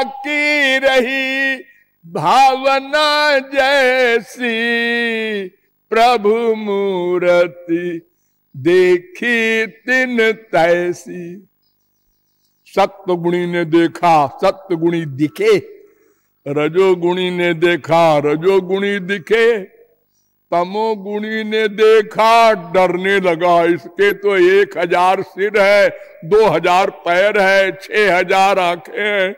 की रही भावना जैसी, प्रभु मूर्ति देखी तिन तैसी। सत्वगुणी ने देखा सत्वगुणी दिखे, रजोगुणी ने देखा रजोगुणी दिखे, तमोगुणी ने देखा डरने लगा, इसके तो 1000 सिर है, 2000 पैर है, 6000 आंखें हैं,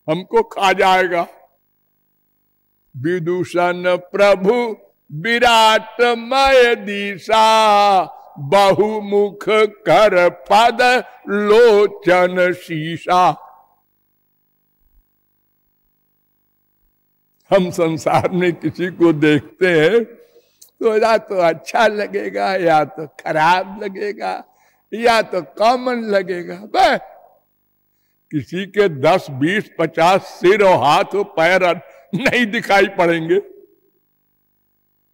हमको खा जाएगा। विदूषण प्रभु विराटमय दिशा, बहुमुख कर पद लोचन शीशा। हम संसार में किसी को देखते हैं तो या तो अच्छा लगेगा, या तो खराब लगेगा, या तो कॉमन लगेगा। बस किसी के 10, 20, 50 सिर और हाथ और पैर नहीं दिखाई पड़ेंगे।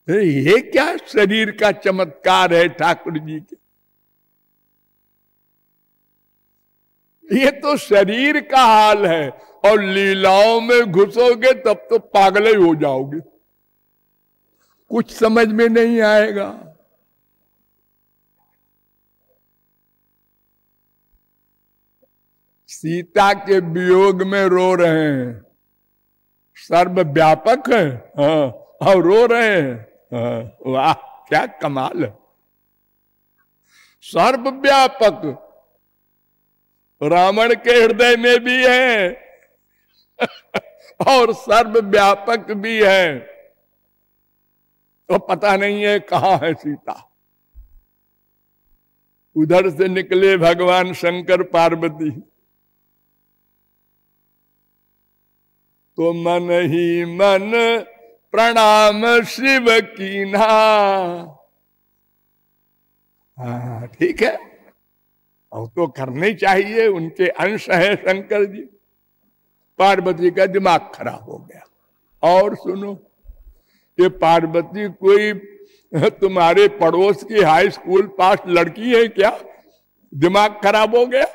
ये क्या शरीर का चमत्कार है ठाकुर जी के। ये तो शरीर का हाल है, और लीलाओं में घुसोगे तब तो पागल ही हो जाओगे, कुछ समझ में नहीं आएगा। सीता के वियोग में रो रहे हैं, सर्वव्यापक है, हाँ, और रो रहे हैं, हाँ, वाह क्या कमाल है। सर्वव्यापक रावण के हृदय में भी है और सर्वव्यापक भी है, तो पता नहीं है कहां है सीता। उधर से निकले भगवान शंकर पार्वती, तो मन ही मन प्रणाम शिव कीन्हा। हाँ ठीक है, और तो करने चाहिए, उनके अंश है शंकर जी। पार्वती का दिमाग खराब हो गया। और सुनो, ये पार्वती कोई तुम्हारे पड़ोस की हाई स्कूल पास लड़की है क्या, दिमाग खराब हो गया?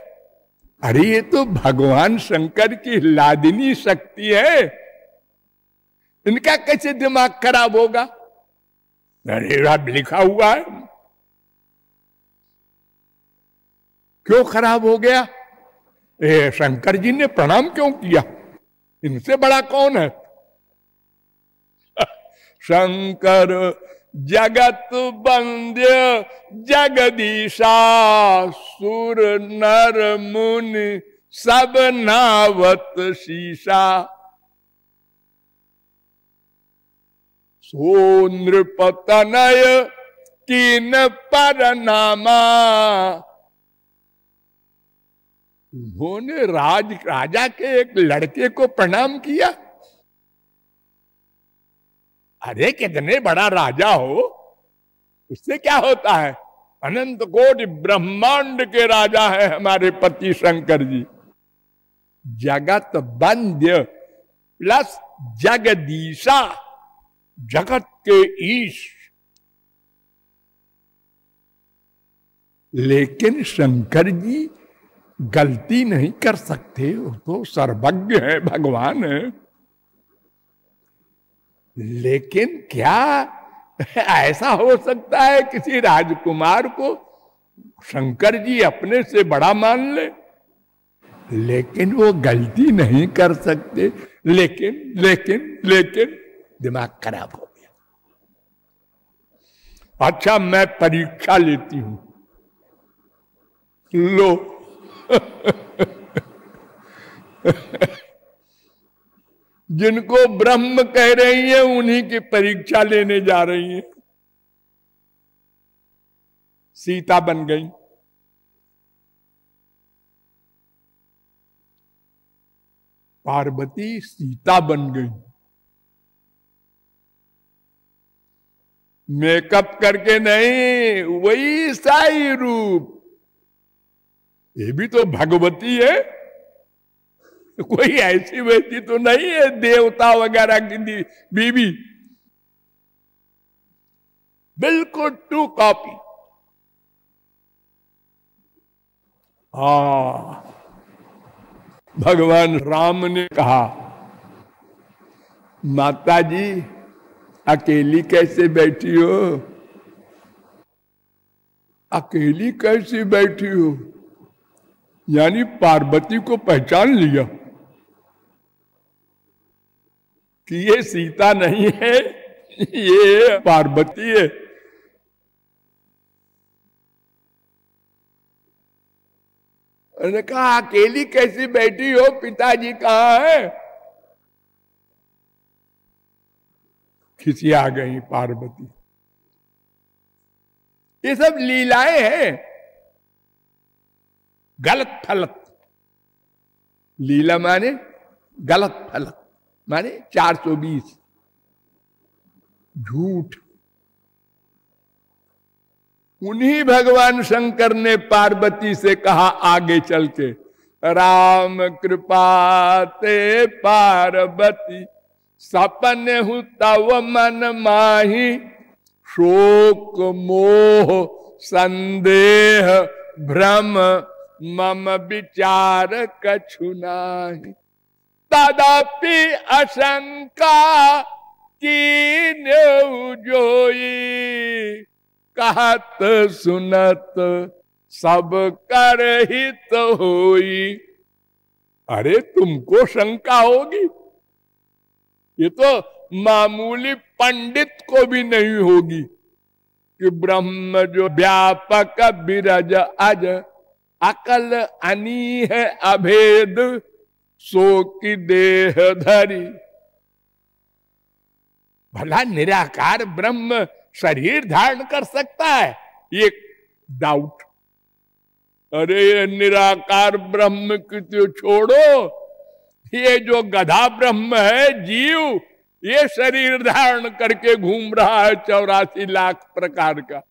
अरे ये तो भगवान शंकर की लादिनी शक्ति है, इनका कैसे दिमाग खराब होगा? अरे लिखा हुआ है, क्यों खराब हो गया? शंकर जी ने प्रणाम क्यों किया? इनसे बड़ा कौन है? शंकर जगत वंद्य जगदीशा, सुर नर मुनि सब नावत शीशा। सो नृपतनय कीन परनामा, उन्होंने राजा के एक लड़के को प्रणाम किया। अरे कितने बड़ा राजा हो, उससे क्या होता है? अनंत कोटि ब्रह्मांड के राजा है हमारे पति शंकर जी। जगत वंद्य प्लस जगदीशा, जगत के ईश। लेकिन शंकर जी गलती नहीं कर सकते, वो तो सर्वज्ञ है, भगवान है। लेकिन क्या ऐसा हो सकता है किसी राजकुमार को शंकर जी अपने से बड़ा मान ले? लेकिन वो गलती नहीं कर सकते। लेकिन दिमाग खराब हो गया। अच्छा मैं परीक्षा लेती हूं, लो जिनको ब्रह्म कह रही है उन्हीं की परीक्षा लेने जा रही है। सीता बन गई। पार्वती सीता बन गई, मेकअप करके नहीं, वही साई रूप। ये भी तो भगवती है, कोई ऐसी वैसी तो नहीं है देवता वगैरह की बीवी, बिल्कुल टू कॉपी। भगवान राम ने कहा, माता जी अकेली कैसे बैठी हो? अकेली कैसे बैठी हो? यानी पार्वती को पहचान लिया कि ये सीता नहीं है, ये पार्वती है। उन्होंने कहा अकेली कैसी बैठी हो, पिताजी कहाँ है? खिसिया गई पार्वती। ये सब लीलाएं हैं, गलत फलत। लीला माने गलत फलत, माने 420 झूठ। उन्हीं भगवान शंकर ने पार्वती से कहा आगे चल के, राम कृपा ते पार्वती सपन हूं तव मन माही, शोक मोह संदेह भ्रम मम विचार कछु नाही, तदपि आशंका कीन्हु जोई, कहत सुनत सब कर हित होई। अरे तुमको शंका होगी, ये तो मामूली पंडित को भी नहीं होगी कि ब्रह्म जो व्यापक बिरज अज, अकल अनी है अभेद, सो की देह धरी। भला निराकार ब्रह्म शरीर धारण कर सकता है? ये डाउट। अरे निराकार ब्रह्म की तो छोड़ो, ये जो गधा ब्रह्म है जीव, ये शरीर धारण करके घूम रहा है 84 लाख प्रकार का,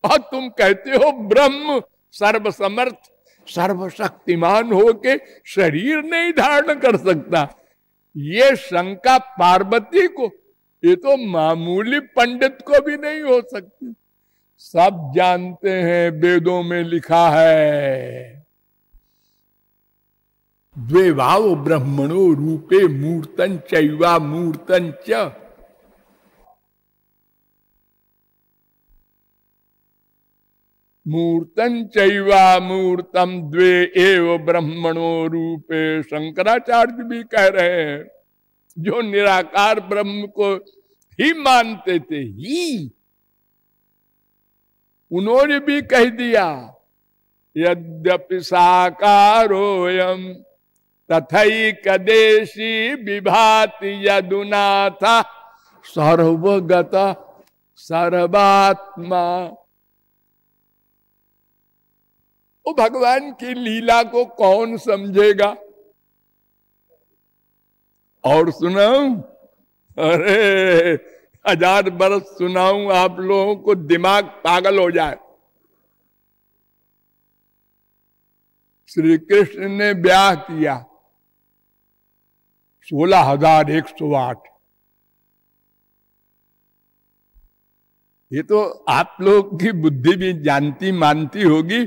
और तुम कहते हो ब्रह्म सर्वसमर्थ सर्वशक्तिमान होके शरीर नहीं धारण कर सकता। ये शंका पार्वती को, ये तो मामूली पंडित को भी नहीं हो सकती। सब जानते हैं, वेदों में लिखा है, द्वेभाव ब्रह्मणो रूपे मूर्तन चैवा मूर्तन च। मूर्तन चैवा मूर्तम द्वे एव ब्रह्मणो रूपे। शंकराचार्य भी कह रहे हैं, जो निराकार ब्रह्म को ही मानते थे, ही उन्होंने भी कह दिया, यद्यपि साकारोयम तथैकदेशी विभाति यदुनाथ सर्वगत सर्वात्मा। वो भगवान की लीला को कौन समझेगा? और सुनाऊं? अरे 1000 बरस सुनाऊं आप लोगों को, दिमाग पागल हो जाए। श्री कृष्ण ने ब्याह किया 16,108। ये तो आप लोग की बुद्धि भी जानती मानती होगी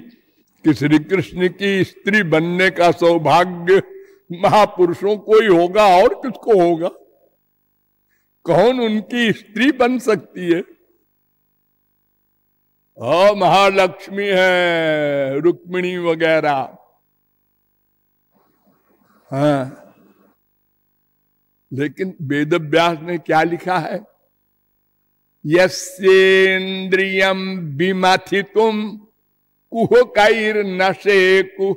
कि श्री कृष्ण की स्त्री बनने का सौभाग्य महापुरुषों को ही होगा, और किसको होगा? कौन उनकी स्त्री बन सकती है? महालक्ष्मी है, रुक्मिणी वगैरह। हाँ, लेकिन वेद व्यास ने क्या लिखा है? यस्येन्द्रियम विमथितुम कुहकैर नशेकु।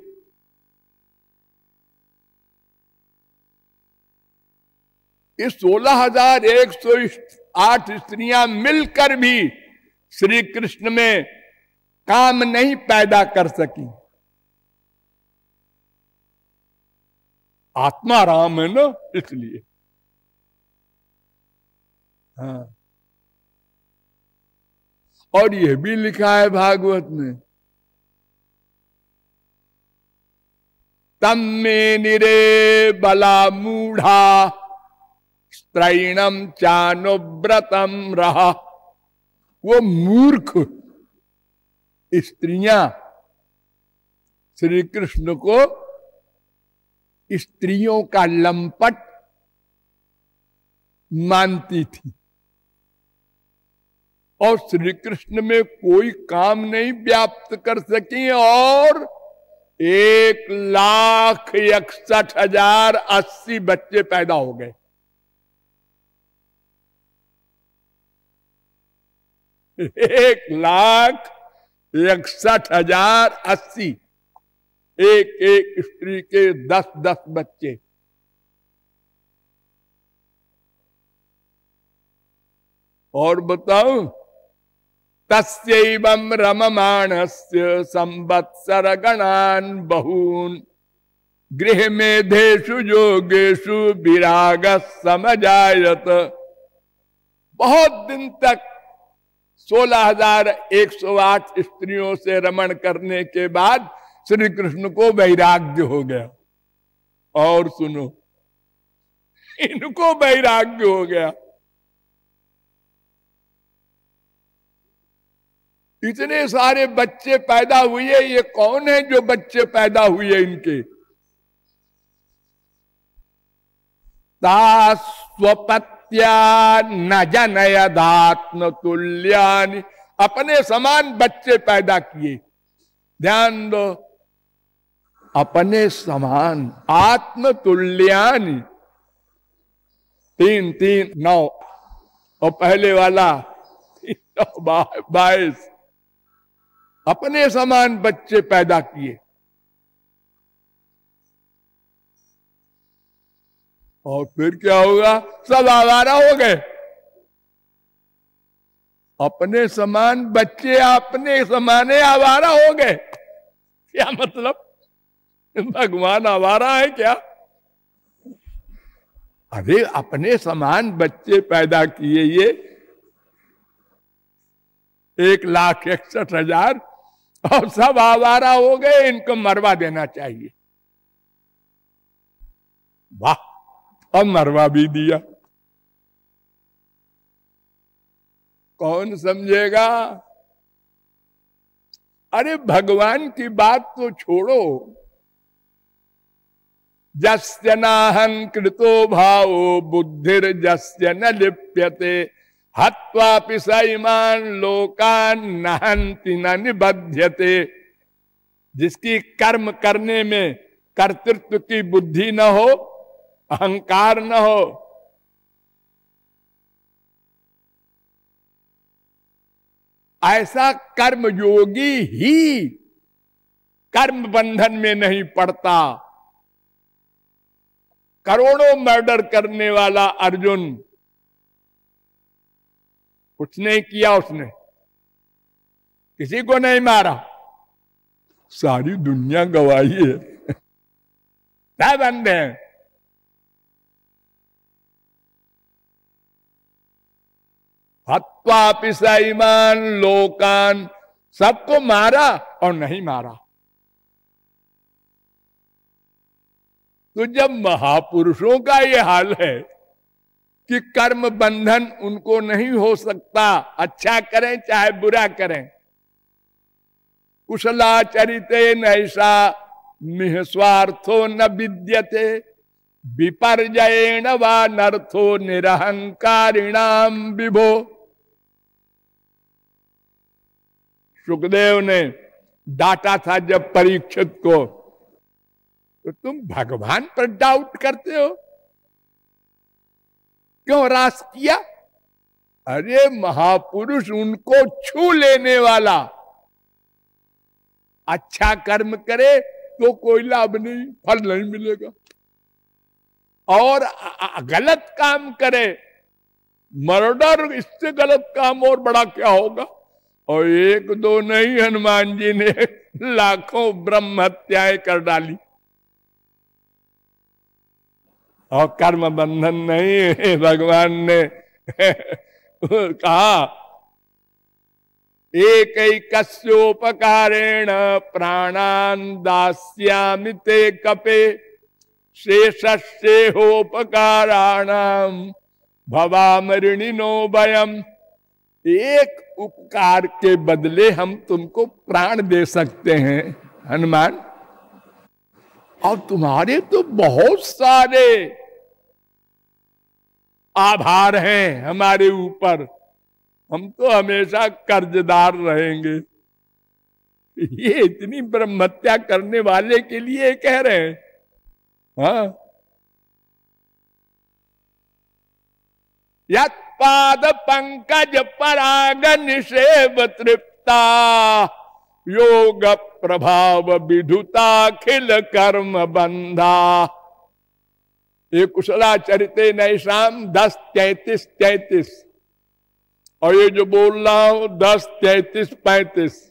ये 16,108 स्त्रियां मिलकर भी श्री कृष्ण में काम नहीं पैदा कर सकी। आत्मा राम है ना, इसलिए। हाँ, और यह भी लिखा है भागवत में, तम में निरे बला मूढ़ा स्त्रैणम चानुव्रतम रहा। वो मूर्ख स्त्रियां श्री कृष्ण को स्त्रियों का लंपट मानती थी और श्री कृष्ण में कोई काम नहीं व्याप्त कर सकी और 1,61,080 बच्चे पैदा हो गए। 1,61,080 एक एक स्त्री के 10-10 बच्चे। और बताओ, तस्यैवं रममाणस्य संवत्सर गणान बहून गृह मेधेषु योगेषु विराग समजायत। बहुत दिन तक 16,108 स्त्रियों से रमण करने के बाद श्री कृष्ण को वैराग्य हो गया। और सुनो, इनको वैराग्य हो गया। इतने सारे बच्चे पैदा हुए, ये कौन है जो बच्चे पैदा हुए इनके? स्वपत्या न जनयदात्म तुल्यानि, अपने समान बच्चे पैदा किए। ध्यान दो, अपने समान, आत्म तुल्यानि, 3-3-9 और पहले वाला 22, अपने समान बच्चे पैदा किए। और फिर क्या होगा? सब आवारा हो गए। अपने समान बच्चे अपने समाने आवारा हो गए। क्या मतलब? भगवान आवारा है क्या? अरे अपने समान बच्चे पैदा किए, ये 1,61,000 और सब आवारा हो गए। इनको मरवा देना चाहिए। वाह, अब मरवा भी दिया। कौन समझेगा? अरे भगवान की बात तो छोड़ो। जस्य नाहंकृतो भावो बुद्धिर जस्य न लिप्यते हत्वापि सैमान लोकान नहंति न निबध्यते। जिसकी कर्म करने में कर्तृत्व की बुद्धि न हो, अहंकार न हो, ऐसा कर्म योगी ही कर्म बंधन में नहीं पड़ता। करोड़ों मर्डर करने वाला अर्जुन, कुछ नहीं किया उसने, किसी को नहीं मारा, सारी दुनिया गवाही है। क्या बंदे हैं? हत्वापि सैमान लोकान, सबको मारा और नहीं मारा। तो जब महापुरुषों का ये हाल है कि कर्म बंधन उनको नहीं हो सकता, अच्छा करें चाहे बुरा करें, कुशलाचरिते नैषा निःस्वार्थो न विद्यते विपर्जयेण वा नर्थो निरहंकारिणाम विभो। सुखदेव ने डांटा था जब परीक्षित को, तो तुम भगवान पर डाउट करते हो, क्यों रास किया? अरे महापुरुष उनको छू लेने वाला, अच्छा कर्म करे तो कोई लाभ नहीं, फल नहीं मिलेगा, और गलत काम करे, मर्डर, इससे गलत काम और बड़ा क्या होगा? और एक दो नहीं, हनुमान जी ने लाखों ब्रह्म हत्याएं कर डाली और कर्म बंधन नहीं। भगवान ने कहा एकैकस्योपकारेण प्राणान् दास्यामि ते कपे शेषस्येहोपकाराणां भवामऋणिनो वयम्। एक उपकार के बदले हम तुमको प्राण दे सकते हैं हनुमान, और तुम्हारे तो बहुत सारे आभार हैं हमारे ऊपर, हम तो हमेशा कर्जदार रहेंगे। ये इतनी ब्रह्मत्या करने वाले के लिए कह रहे हैं। हाँ, यत् पाद पंकज पराग निषेव तृप्ता योग प्रभाव विधुता खिल कर्म बंधा। ये कुशलाचरिते नैषाम 10:33-33 और ये जो बोल रहा हूं 10:33-35।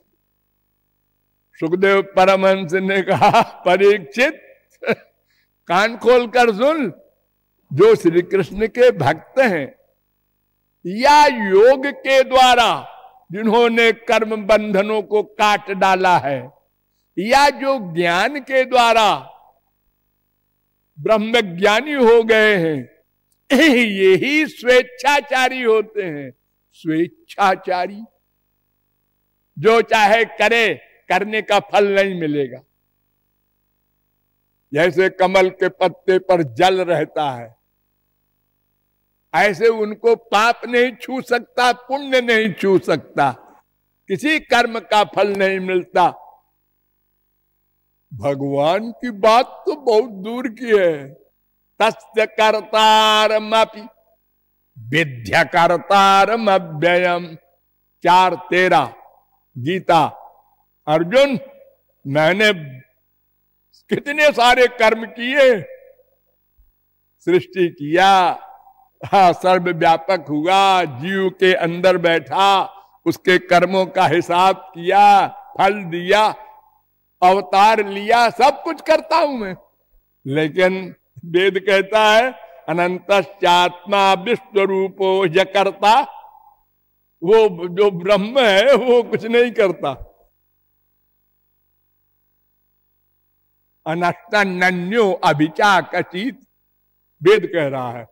सुखदेव परमहंस ने कहा, परीक्षित कान खोल कर सुन, जो श्री कृष्ण के भक्त हैं या योग के द्वारा जिन्होंने कर्म बंधनों को काट डाला है, या जो ज्ञान के द्वारा ब्रह्मज्ञानी हो गए हैं, यही स्वेच्छाचारी होते हैं। स्वेच्छाचारी जो चाहे करे, करने का फल नहीं मिलेगा। जैसे कमल के पत्ते पर जल रहता है, ऐसे उनको पाप नहीं छू सकता, पुण्य नहीं छू सकता, किसी कर्म का फल नहीं मिलता। भगवान की बात तो बहुत दूर की है। तस्य कर्तारमपि विद्य कर्तारम अव्ययम 4:13 गीता। अर्जुन, मैंने कितने सारे कर्म किए, सृष्टि किया, हाँ, सर्वव्यापक हुआ, जीव के अंदर बैठा, उसके कर्मों का हिसाब किया, फल दिया, अवतार लिया, सब कुछ करता हूं मैं। लेकिन वेद कहता है अनंतश्चात्मा विश्वरूपो यकर्ता, वो जो ब्रह्म है वो कुछ नहीं करता। अनष्टन्यो अभिचा कचित, वेद कह रहा है।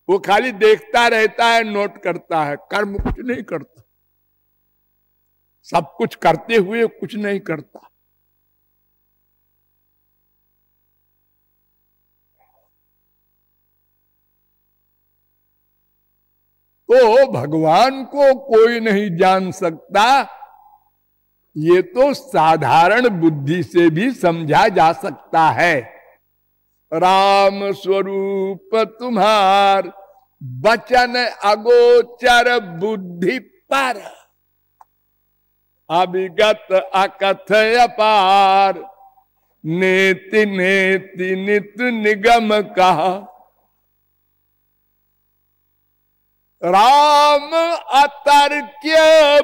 वो खाली देखता रहता है, नोट करता है, कर्म कुछ नहीं करता। सब कुछ करते हुए कुछ नहीं करता। तो भगवान को कोई नहीं जान सकता, ये तो साधारण बुद्धि से भी समझा जा सकता है। राम स्वरूप तुम्हार वचन अगोचर बुद्धि पर, अभिगत अकथय अपार, नेति नेति नित निगम कहा। राम अतर्क्य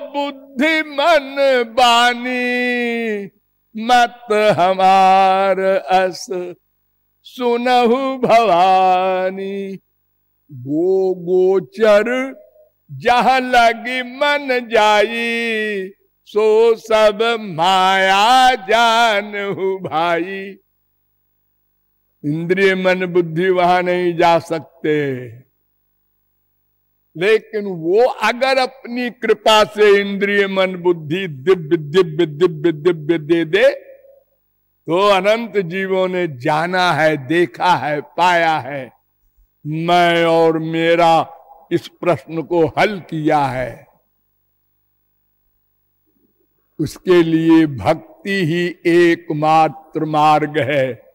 बुद्धि मन बानी, मत हमार अस सुनहु भवानी। गो गोचर जहां लगी मन जाई, सो सब माया जानहु भाई। इंद्रिय मन बुद्धि वहां नहीं जा सकते, लेकिन वो अगर अपनी कृपा से इंद्रिय मन बुद्धि दिव्य दिव्य दिव्य दिव्य दे दे, तो अनंत जीवों ने जाना है, देखा है, पाया है, मैं और मेरा इस प्रश्न को हल किया है। उसके लिए भक्ति ही एकमात्र मार्ग है।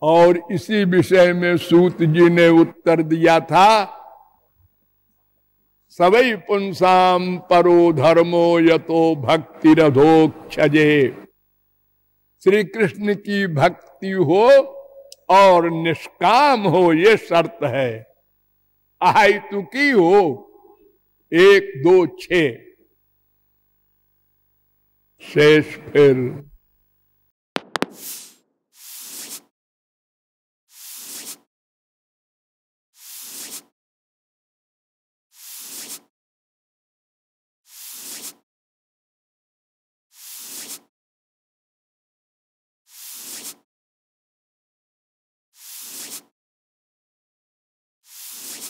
और इसी विषय में सूत जी ने उत्तर दिया था, सवै पुंसाम परो धर्मो यतो भक्ति रधोक्षजे। श्री कृष्ण की भक्ति हो और निष्काम हो, ये शर्त है। अहेतुकी हो, 1, 2, 6 शेष फिर